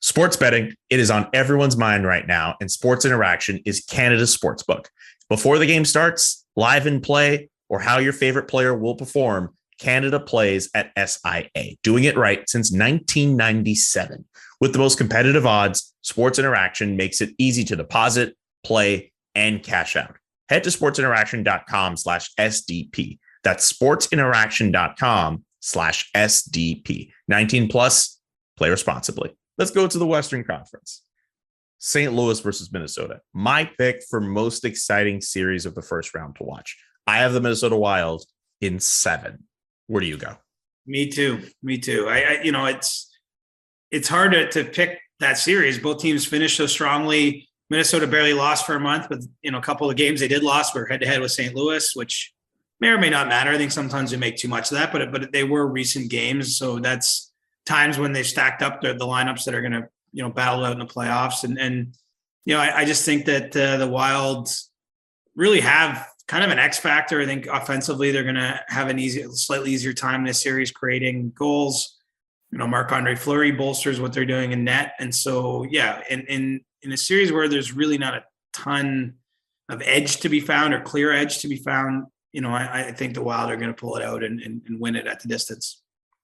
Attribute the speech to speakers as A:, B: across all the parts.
A: Sports betting, it is on everyone's mind right now, and Sports Interaction is Canada's sportsbook. Before the game starts, live in play, or how your favorite player will perform, Canada plays at SIA, doing it right since 1997. With the most competitive odds, Sports Interaction makes it easy to deposit, play, and cash out. Head to sportsinteraction.com/SDP. That's sportsinteraction.com/SDP. 19 plus, play responsibly. Let's go to the Western Conference. St. Louis versus Minnesota. My pick for most exciting series of the first round to watch. I have the Minnesota Wild in 7. Where do you go?
B: Me too. It's hard to pick that series. Both teams finished so strongly. Minnesota barely lost for a month, but a couple of games they did lost were head to head with St. Louis, which may or may not matter. I think sometimes we make too much of that, but they were recent games, so that's times when they've stacked up the lineups that are going to battle out in the playoffs. And I just think that the Wild really have kind of an X factor. I think offensively they're going to have slightly easier time in this series creating goals. Marc-Andre Fleury bolsters what they're doing in net. And so, in a series where there's really not a ton of edge to be found or clear edge to be found, I think the Wild are going to pull it out and win it at the distance.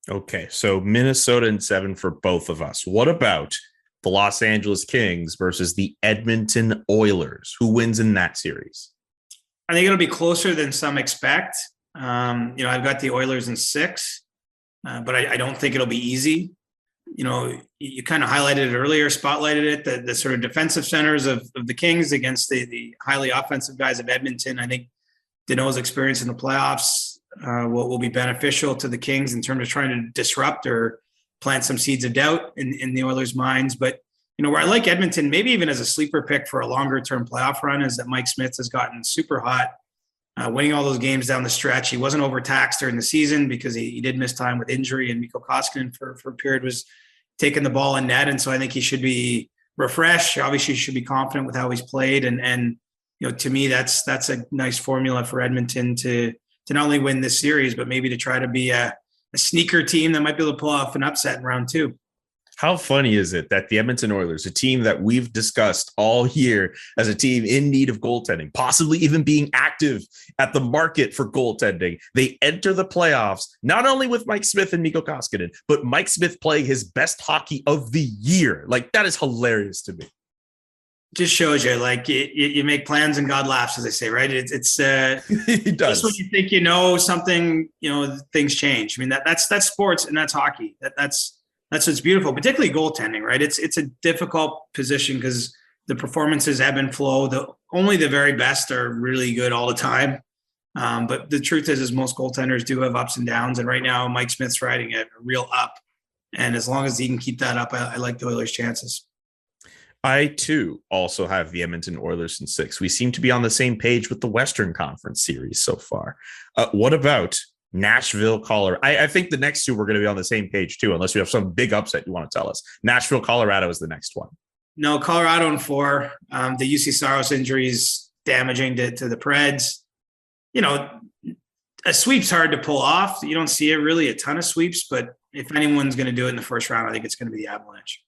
A: Okay, so Minnesota in 7 for both of us. What about the Los Angeles Kings versus the Edmonton Oilers? Who wins in that series?
B: I think it'll be closer than some expect. I've got the Oilers in 6, but I don't think it'll be easy. You kind of highlighted it earlier, spotlighted it, the sort of defensive centers of the Kings against the highly offensive guys of Edmonton. I think Danault's experience in the playoffs will be beneficial to the Kings in terms of trying to disrupt or plant some seeds of doubt in the Oilers' minds. But, where I like Edmonton, maybe even as a sleeper pick for a longer-term playoff run, is that Mike Smith has gotten super hot, winning all those games down the stretch. He wasn't overtaxed during the season because he did miss time with injury, and Mikko Koskinen for a period was taking the ball in net. And so I think he should be refreshed. Obviously, he should be confident with how he's played. And to me, that's a nice formula for Edmonton to not only win this series, but maybe to try to be a sneaker team that might be able to pull off an upset in round 2.
A: How funny is it that the Edmonton Oilers, a team that we've discussed all year as a team in need of goaltending, possibly even being active at the market for goaltending, they enter the playoffs, not only with Mike Smith and Mikko Koskinen, but Mike Smith playing his best hockey of the year. That is hilarious to me.
B: Just shows you, you make plans and God laughs, as they say, right? It's
A: he does.
B: Just when you think something, things change. I mean, that's sports and that's hockey. That's what's beautiful, particularly goaltending, right? It's a difficult position because the performances ebb and flow. Only the very best are really good all the time. But the truth is most goaltenders do have ups and downs. And right now, Mike Smith's riding a real up. And as long as he can keep that up, I like the Oilers' chances.
A: I, too, also have the Edmonton Oilers in 6. We seem to be on the same page with the Western Conference series so far. What about Nashville, Colorado? I think the next 2 we're going to be on the same page, too, unless you have some big upset you want to tell us. Nashville, Colorado is the next one.
B: No, Colorado in 4. The UC Saros injury is damaging to the Preds. A sweep's hard to pull off. You don't see really a ton of sweeps, but if anyone's going to do it in the first round, I think it's going to be the Avalanche.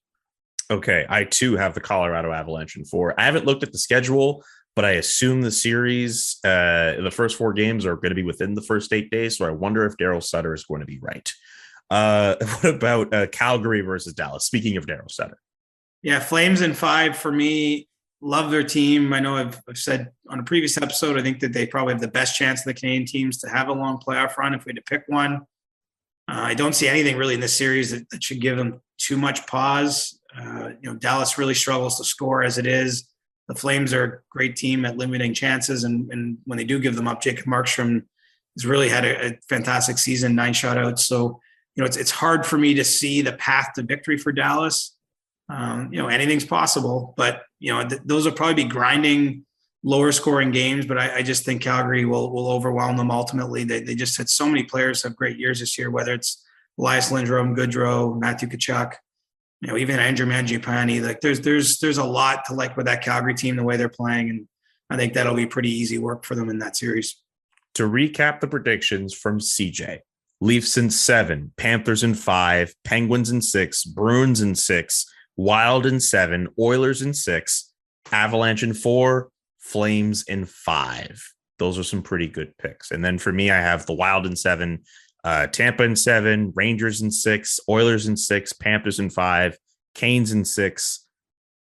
A: Okay, I too have the Colorado Avalanche in 4. I haven't looked at the schedule, but I assume the series, the first 4 games are going to be within the first 8 days. So I wonder if Daryl Sutter is going to be right. What about Calgary versus Dallas? Speaking of Daryl Sutter.
B: Yeah, Flames in 5 for me. Love their team. I know I've said on a previous episode, I think that they probably have the best chance of the Canadian teams to have a long playoff run if we had to pick one. I don't see anything really in this series that should give them too much pause. Dallas really struggles to score as it is. The Flames are a great team at limiting chances, and when they do give them up, Jacob Markstrom has really had a fantastic season, 9 shutouts. So, it's hard for me to see the path to victory for Dallas. Anything's possible, but those will probably be grinding, lower scoring games. But I just think Calgary will overwhelm them ultimately. They just had so many players have great years this year, whether it's Elias Lindros, Goodrow, Matthew Tkachuk. Even Andrew Mangiapane, there's a lot to like with that Calgary team, the way they're playing. And I think that'll be pretty easy work for them in that series.
A: To recap the predictions from CJ, Leafs in 7, Panthers in 5, Penguins in 6, Bruins in 6, Wild in 7, Oilers in 6, Avalanche in 4, Flames in 5. Those are some pretty good picks. And then for me, I have the Wild in 7, Tampa in 7, Rangers in 6, Oilers in 6, Panthers in 5, Canes in 6,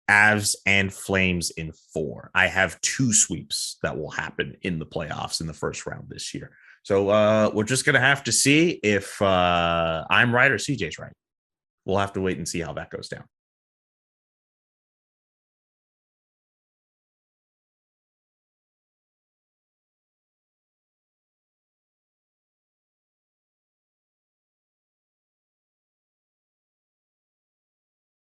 A: Avs and Flames in 4. I have 2 sweeps that will happen in the playoffs in the first round this year. So we're just going to have to see if I'm right or CJ's right. We'll have to wait and see how that goes down.